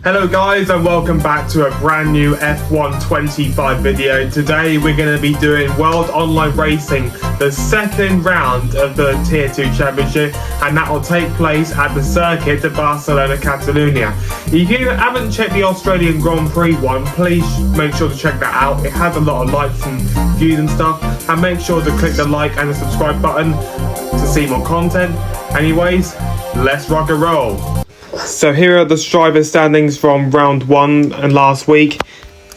Hello guys and welcome back to a brand new F1 25 video. Today we're going to be doing World Online Racing, the second round of the Tier 2 Championship, and that will take place at the circuit of Barcelona Catalunya. If you haven't checked the Australian Grand Prix one, please make sure to check that out. It has a lot of likes and views and stuff, and make sure to click the like and the subscribe button to see more content. Anyways, let's rock and roll. So here are the driver standings from round 1 and last week.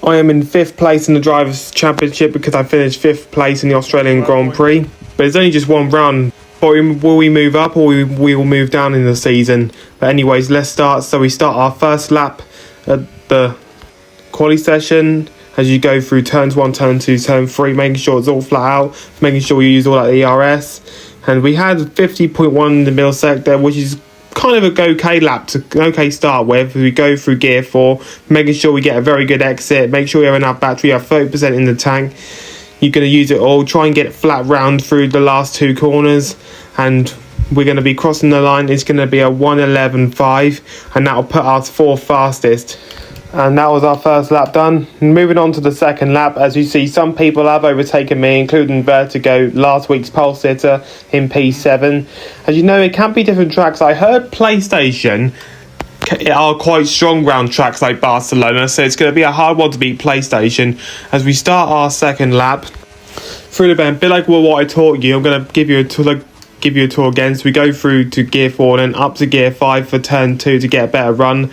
I am in 5th place in the Drivers' Championship because I finished 5th place in the Australian Grand Prix. But it's only just one round. Will we move up or we will move down in the season? But anyways, let's start. So we start our first lap at the quali session. As you go through turns 1, turn 2, turn 3, making sure it's all flat out, making sure we use all that ERS. And we had 50.1 in the middle sector, which is kind of a okay lap to start with. We go through gear 4, making sure we get a very good exit, make sure we have enough battery, have 30% in the tank. You're going to use it all, try and get it flat round through the last 2 corners, and we're going to be crossing the line. It's going to be a 1:11.5, and that will put us 4th fastest. And that was our first lap done. Moving on to the second lap, as you see, some people have overtaken me, including Vertigo, last week's pole sitter in P7. As you know, it can be different tracks. I heard PlayStation are quite strong round tracks like Barcelona, so it's going to be a hard one to beat PlayStation. As we start our second lap through the bend, a bit like what I taught you, I'm going to give you a tour again. So we go through to gear 4 and then up to gear 5 for turn 2 to get a better run.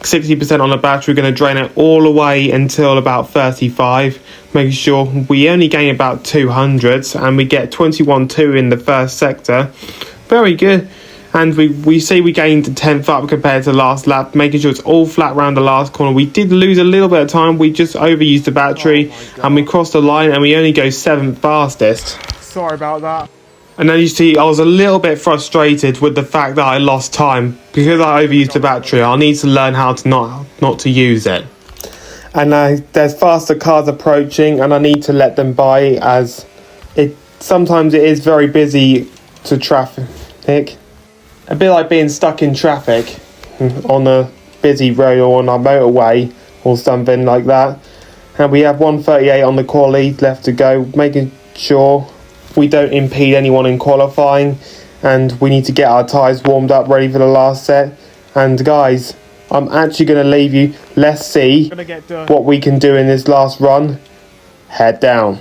60% on the battery, we're going to drain it all the way until about 35, making sure we only gain about 200s, and we get 21.2 in the first sector. Very good. And we see we gained 10th up compared to the last lap, making sure it's all flat around the last corner. We did lose a little bit of time, we just overused the battery, and we crossed the line and we only go 7th fastest. Sorry about that. And then you see I was a little bit frustrated with the fact that I lost time. Because I overused the battery, I need to learn how to not to use it. And there's faster cars approaching and I need to let them by, as sometimes it is very busy to traffic. A bit like being stuck in traffic on a busy road or on our motorway or something like that. And we have 1:38 on the quali left to go, making sure we don't impede anyone in qualifying, and we need to get our tyres warmed up ready for the last set. And guys, I'm actually going to leave you. Let's see what we can do in this last run. Head down.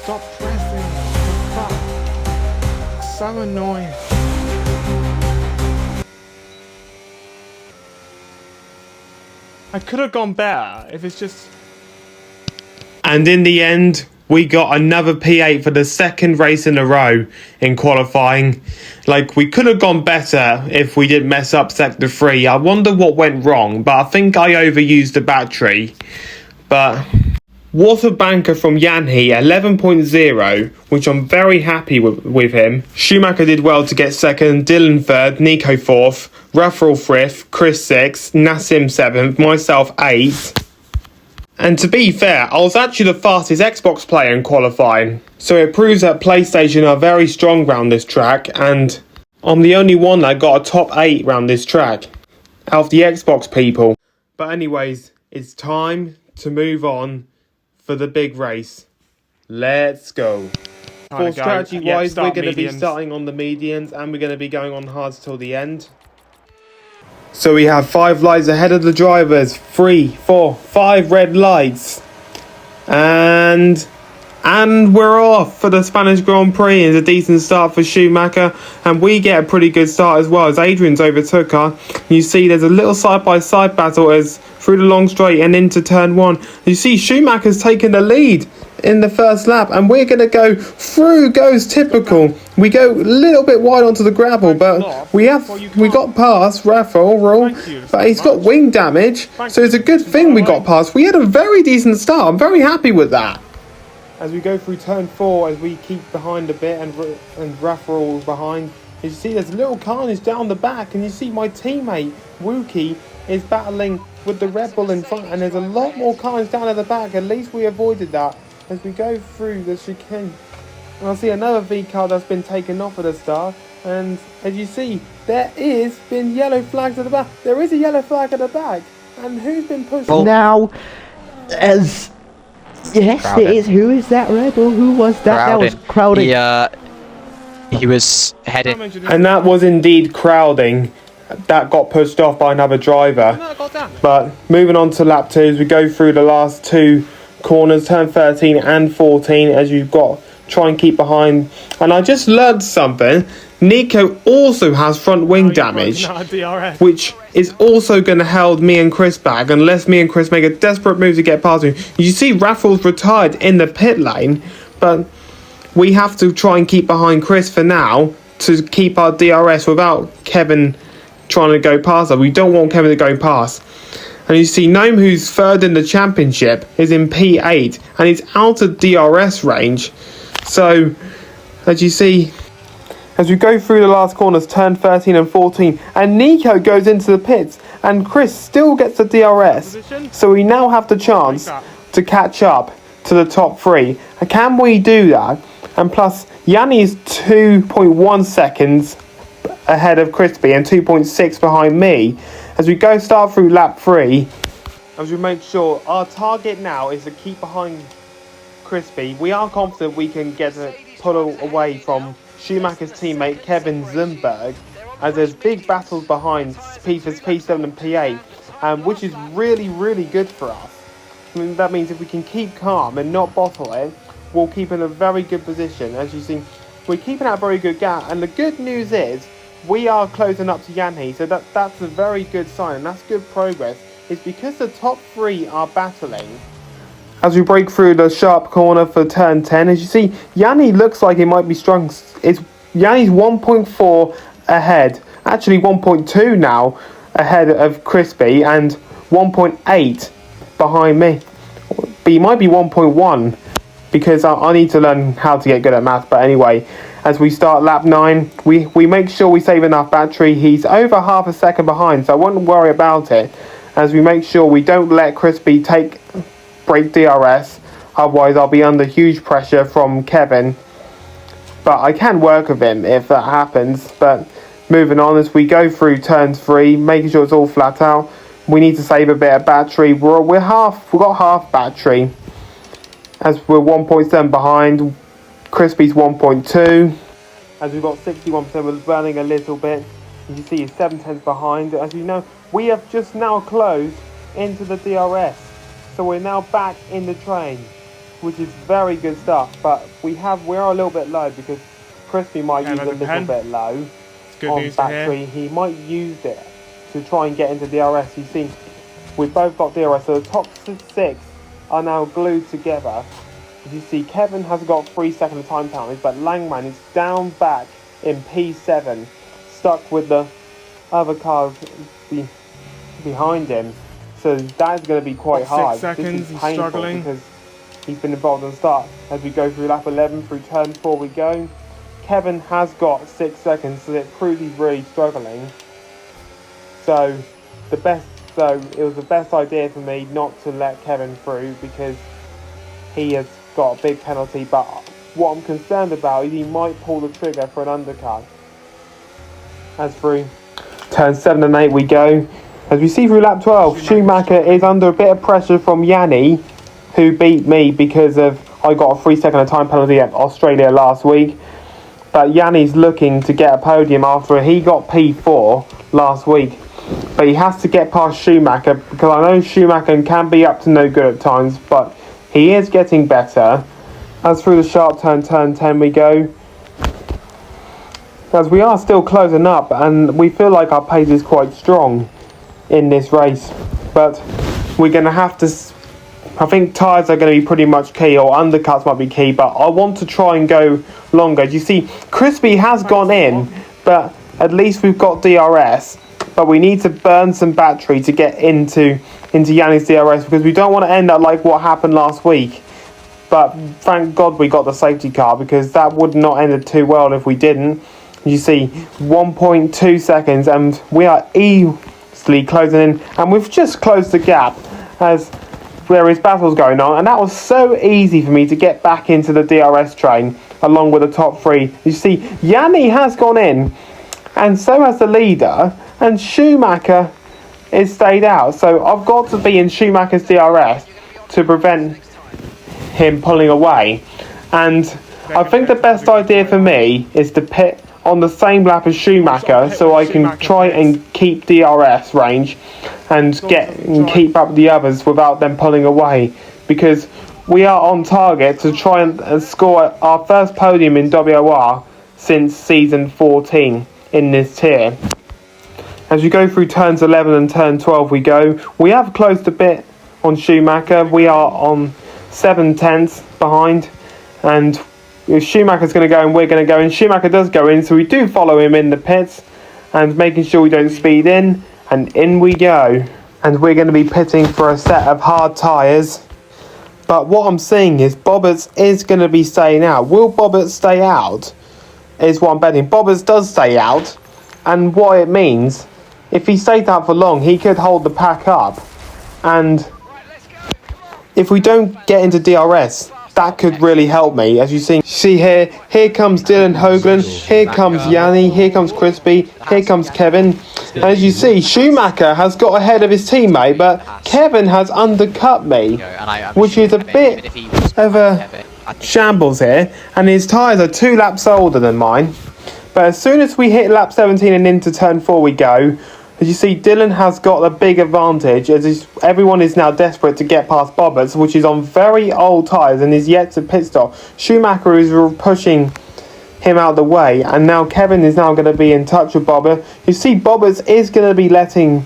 Stop pressing. Fuck. It's so annoying. I could have gone better if it's just... And in the end, we got another P8 for the second race in a row in qualifying. Like, we could have gone better if we didn't mess up sector 3. I wonder what went wrong, but I think I overused the battery. But what a banker from Yanhi, 11.0, which I'm very happy with him. Schumacher did well to get second, Dylan third, Nico fourth, Ruffrell fifth, Chris sixth, Nassim seventh, myself eighth. And to be fair, I was actually the fastest Xbox player in qualifying. So it proves that PlayStation are very strong around this track, and I'm the only one that got a top 8 round this track, out of the Xbox people. But anyways, it's time to move on for the big race. Let's go. For strategy wise, we're going to be starting on the mediums and we're going to be going on hards till the end. So we have 5 lights ahead of the drivers, 3, 4, 5 red lights. And we're off for the Spanish Grand Prix. It's a decent start for Schumacher, and we get a pretty good start as well as Adrian's overtook her. You see there's a little side-by-side battle as through the long straight and into turn 1. You see Schumacher's taken the lead in the first lap, and we're going to go through goes typical. We go a little bit wide onto the gravel, but we got past Rafael, but he's got wing damage, so it's a good thing we got past. We had a very decent start. I'm very happy with that. As we go through turn 4, as we keep behind a bit and Rafael behind, you see there's a little carnage down the back, and you see my teammate Wookie is battling with the Red Bull in front, and there's a lot more carnage down at the back. At least we avoided that as we go through the chicane. And I see another V car that's been taken off at the start, and as you see there is been yellow flags at the back. There is a yellow flag at the back, and who's been pushed now? As yes, Crowded. it is. Who is that rebel? Who was that? That was Crowding. He was heading. And that was indeed Crowding. That got pushed off by another driver. But moving on to lap 2 as we go through the last 2 corners, turn 13 and 14, as you've got try and keep behind. And I just learned something. Nico also has front wing damage, which is also going to hold me and Chris back unless me and Chris make a desperate move to get past him. You see Raffles retired in the pit lane, but we have to try and keep behind Chris for now to keep our DRS without Kevin trying to go past us. We don't want Kevin to go past. And you see Gnome, who's third in the championship, is in P8 and he's out of DRS range. So as you see, as we go through the last corners, turn 13 and 14, and Nico goes into the pits, and Chris still gets the DRS. So we now have the chance to catch up to the top 3. And can we do that? And plus, Yanni is 2.1 seconds ahead of Crispy and 2.6 behind me. As we start through lap 3, as we make sure our target now is to keep behind Crispy. We are confident we can get a pull away from Schumacher's teammate Kevin Zumberg, as there's big battles behind P7 and P8, which is really, really good for us. I mean, that means if we can keep calm and not bottle it, we'll keep in a very good position. As you see, we're keeping out a very good gap, and the good news is we are closing up to Yanni, so that's a very good sign, and that's good progress. It's because the top 3 are battling. As we break through the sharp corner for turn 10, as you see, Yanni looks like he might be strong. Yanni's 1.4 ahead, actually 1.2 now ahead of Crispy, and 1.8 behind me. But he might be 1.1 because I need to learn how to get good at math. But anyway, as we start lap 9, we make sure we save enough battery. He's over half a second behind, so I wouldn't worry about it. As we make sure we don't let Crispy break DRS, otherwise I'll be under huge pressure from Kevin. But I can work with him if that happens. But moving on, as we go through turn 3, making sure it's all flat out. We need to save a bit of battery. We've got half battery. As we're 1.7 behind, Crispy's 1.2. As we've got 61%, we're burning a little bit. As you see, he's 7/10 behind. As you know, we have just now closed into the DRS. So we're now back in the train, which is very good stuff. But we're a little bit low because Crispy might use a little bit low on battery. He might use it to try and get into DRS. You see, we've both got DRS, so the top 6 are now glued together. As you see, Kevin has got 3-second time penalties, but Langman is down back in P7, stuck with the other cars behind him. So that is going to be quite hard. 6 seconds, this is painful struggling because he's been involved in the start. As we go through lap 11, through turn 4 we go. Kevin has got 6 seconds, so it proves he's really struggling. So it was the best idea for me not to let Kevin through because he has got a big penalty. But what I'm concerned about is he might pull the trigger for an undercut. As through turn 7 and 8 we go. As we see through lap 12, Schumacher is under a bit of pressure from Yanni, who beat me because of I got a 3-second time penalty at Australia last week. But Yanni's looking to get a podium after he got P4 last week. But he has to get past Schumacher, because I know Schumacher can be up to no good at times, but he is getting better. As through the sharp turn 10 we go. As we are still closing up, and we feel like our pace is quite strong in this race. But we're going to have to... I think tyres are going to be pretty much key, or undercuts might be key, but I want to try and go longer. As you see, Crispy has gone in, but at least we've got DRS. But we need to burn some battery to get into Yanni's DRS, because we don't want to end up like what happened last week. But thank God we got the safety car, because that would not ended too well if we didn't. You see 1.2 seconds, and we are easily closing in, and we've just closed the gap as there is battles going on, and that was so easy for me to get back into the DRS train along with the top three. You see, Yanni has gone in, and so has the leader, and Schumacher is stayed out. So I've got to be in Schumacher's DRS to prevent him pulling away. And I think the best idea for me is to pit on the same lap as Schumacher, so I can try and keep DRS range and keep up the others without them pulling away, because we are on target to try and score our first podium in WOR since season 14 in this tier. As we go through turns 11 and turn 12 we go. We have closed a bit on Schumacher. We are on 7/10 behind, and if Schumacher's going to go and we're going to go in, Schumacher does go in, so we do follow him in the pits and making sure we don't speed in, and in we go. And we're going to be pitting for a set of hard tyres. But what I'm seeing is Bobberts is going to be staying out. Will Bobberts stay out? Is what I'm betting. Bobberts does stay out, and what it means, if he stays out for long, he could hold the pack up, and if we don't get into DRS, that could really help me. As you see here comes Dylan Hoagland, here comes Yanni, here comes Crispy, here comes Kevin. And as you see, Schumacher has got ahead of his teammate, but Kevin has undercut me, which is a bit of a shambles here, and his tyres are 2 laps older than mine. But as soon as we hit lap 17 and into turn 4 we go. As you see, Dylan has got a big advantage, as everyone is now desperate to get past Bobberts, which is on very old tyres and is yet to pit stop. Schumacher is pushing him out of the way, and now Kevin is now going to be in touch with Bobber. You see, Bobberts is going to be letting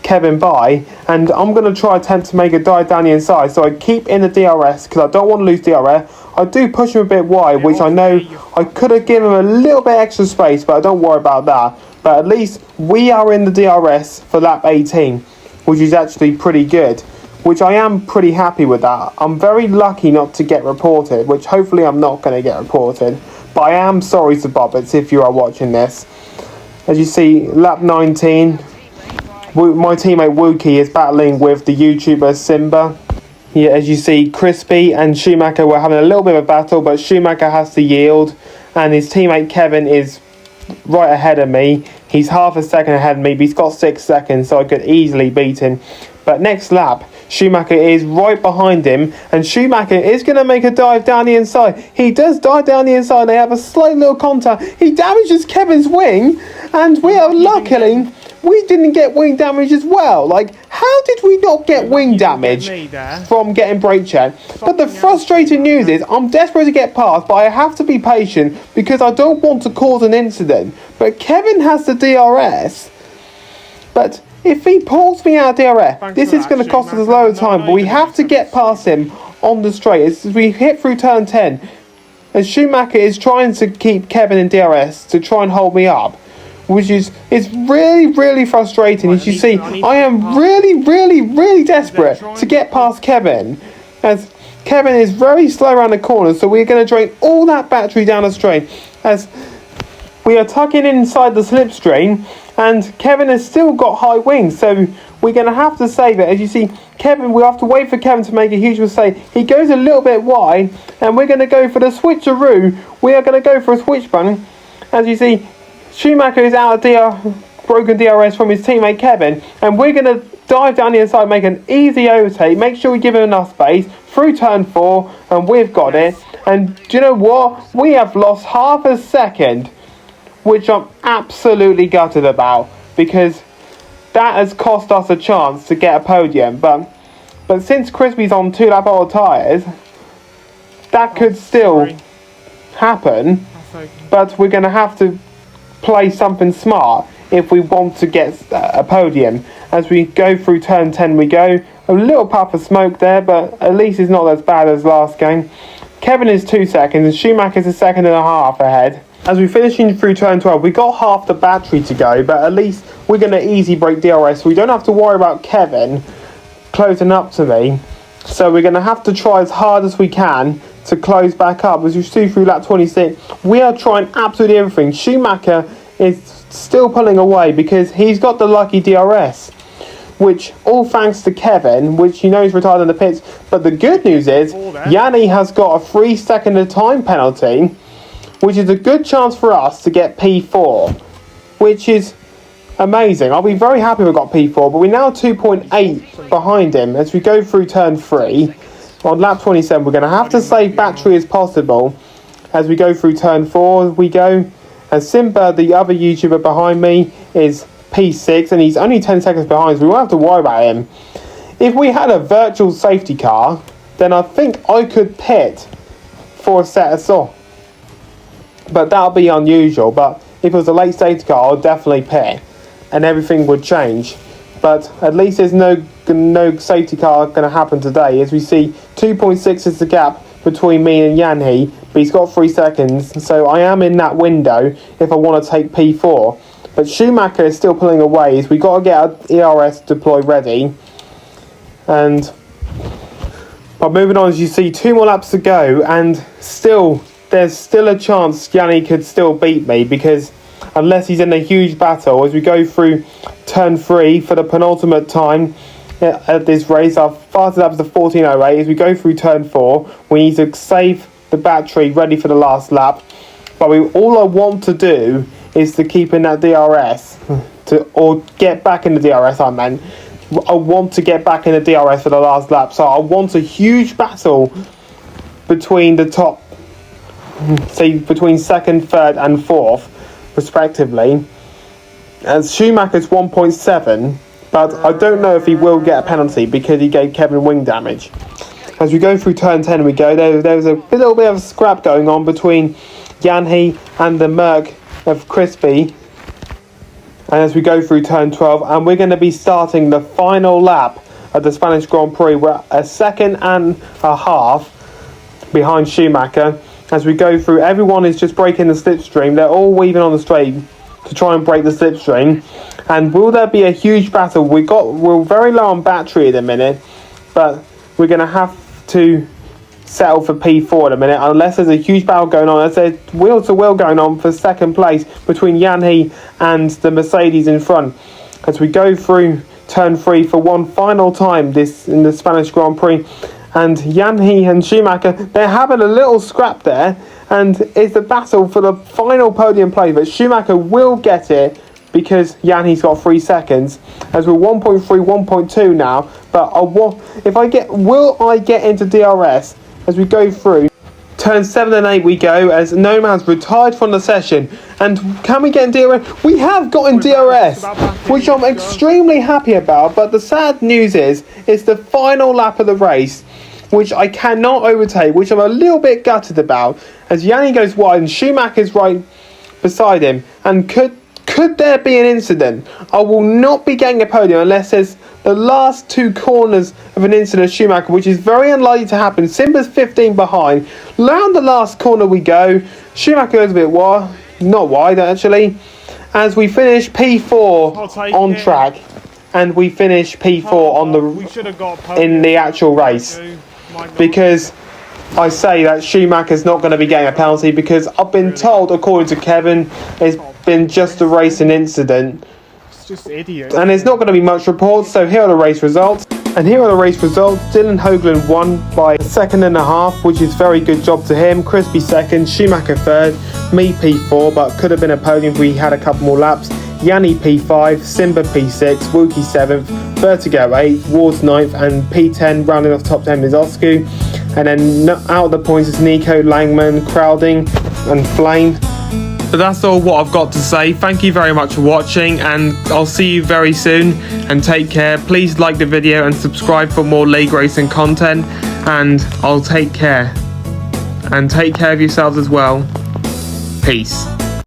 Kevin by, and I'm going to try attempt to make a dive down the inside, so I keep in the DRS because I don't want to lose DRS. I do push him a bit wide, which I know I could have given him a little bit extra space, but I don't worry about that. But at least we are in the DRS for lap 18, which is actually pretty good, which I am pretty happy with that. I'm very lucky not to get reported, which hopefully I'm not going to get reported. But I am sorry to Bobberts if you are watching this. As you see, lap 19, my teammate Wookie is battling with the YouTuber Simba. Yeah, as you see, Crispy and Schumacher were having a little bit of a battle, but Schumacher has to yield, and his teammate Kevin is right ahead of me. He's half a second ahead of me, but he's got 6 seconds, so I could easily beat him. But next lap, Schumacher is right behind him, and Schumacher is going to make a dive down the inside. He does dive down the inside, they have a slight little contact. He damages Kevin's wing, and we are luckily, we didn't get wing damage as well. Like, how did we not get wing damage from getting brake check? But the frustrating news is, I'm desperate to get past, but I have to be patient because I don't want to cause an incident. But Kevin has the DRS. But if he pulls me out of DRS, this is going to cost us a load of time. But we have to get past him on the straight. As we hit through turn 10, and Schumacher is trying to keep Kevin in DRS to try and hold me up, which is really frustrating. As you see, I am really desperate to get past Kevin, as Kevin is very slow around the corner, so we're going to drain all that battery down the straight as we are tucking inside the slipstream, and Kevin has still got high wings, so we're going to have to save it. As you see, Kevin, we have to wait for Kevin to make a huge mistake. He goes a little bit wide, and we're going to go for the switcheroo. We are going to go for a switch button. As you see, Schumacher is out of broken DRS from his teammate Kevin, and we're going to dive down the inside, make an easy overtake, make sure we give him enough space through turn 4, and we've got it. And do you know what? We have lost half a second, which I'm absolutely gutted about, because that has cost us a chance to get a podium. But since Crispy's on 2-lap old tyres, that could still happen. But we're going to have to play something smart if we want to get a podium. As we go through turn 10, we go. A little puff of smoke there, but at least it's not as bad as last game. Kevin is 2 seconds, and Schumacher's a second and a half ahead. As we're finishing through turn 12, we got half the battery to go, but at least we're going to easy break DRS, so we don't have to worry about Kevin closing up to me. So we're going to have to try as hard as we can to close back up. As you see through lap 26, we are trying absolutely everything. Schumacher is still pulling away because he's got the lucky DRS, which all thanks to Kevin, which you know is retired in the pits. But the good news is Yanni has got a 3 second of time penalty, which is a good chance for us to get P4, which is amazing. I'll be very happy we've got P4, but we're now 2.8 behind him. As we go through turn 3 on lap 27, we're going to have to save battery as possible. As we go through turn 4, we go. And Simba, the other YouTuber behind me, is P6, and he's only 10 seconds behind, so we won't have to worry about him. If we had a virtual safety car, then I think I could pit for a set of saw. But that would be unusual. But if it was a late safety car, I'd definitely pit, and everything would change. But at least there's no safety car going to happen today. As we see, 2.6 is the gap between me and Yanni, but he's got 3 seconds, so I am in that window if I want to take P4. But Schumacher is still pulling away, as we got to get our ERS deploy ready. And but moving on, as you see, 2 more laps to go, and there's still a chance Yanni could still beat me, because unless he's in a huge battle, as we go through turn 3 for the penultimate time at this race, our fastest lap is the 14:08. As we go through turn 4, we need to save the battery ready for the last lap. But all I want to do is to keep in that DRS, or get back in the DRS, I meant. I want to get back in the DRS for the last lap, so I want a huge battle between the top, say between 2nd, 3rd and 4th, respectively. As Schumacher's 1.7, but I don't know if he will get a penalty because he gave Kevin wing damage. As we go through turn 10, we go, there's a little bit of a scrap going on between Yanni and the Merc of Crispy. And as we go through turn 12, and we're going to be starting the final lap of the Spanish Grand Prix. We're a second and a half behind Schumacher. As we go through, everyone is just breaking the slipstream. They're all weaving on the straight to try and break the slipstream. And will there be a huge battle? We're very low on battery at the minute, but we're going to have to settle for P4 at a minute, unless there's a huge battle going on. As there's wheel to wheel going on for second place between Yanni and the Mercedes in front. As we go through turn 3 for one final time in the Spanish Grand Prix, and Yanni and Schumacher, they're having a little scrap there, and it's the battle for the final podium place. But Schumacher will get it because Yanni's got 3 seconds. As we're 1.3, 1.2 now. But will I get into DRS as we go through? Turn 7 and 8 we go, as Nomad's retired from the session. And can we get in DRS? We have got in DRS, which I'm extremely happy about. But the sad news is, it's the final lap of the race, which I cannot overtake, which I'm a little bit gutted about. As Yanni goes wide and Schumacher's right beside him. And could there be an incident? I will not be getting a podium unless there's the last 2 corners of an incident Schumacher, which is very unlikely to happen. Simba's 15 behind. Round the last corner we go. Schumacher goes a bit wide, not wide actually. As we finish P4 on track, and we finish P4 in the actual race, because I say that Schumacher's not going to be getting a penalty, because I've been told, according to Kevin, it's been just a racing incident. It's just idiot. And there's not going to be much reports, so here are the race results. And here are the race results. Dylan Hoagland won by a second and a half, which is very good job to him. Crispy second, Schumacher third, me P4, but could have been a podium if we had a couple more laps. Yanni P5, Simba P6, Wookie 7th, Vertigo 8th, Ward's 9th, and P10 rounding off top 10 is Osku. And then out of the points is Nico, Langman, Crowding, and Flame. But that's all what I've got to say. Thank you very much for watching, and I'll see you very soon, and take care. Please like the video and subscribe for more league racing content, and I'll take care. And take care of yourselves as well. Peace.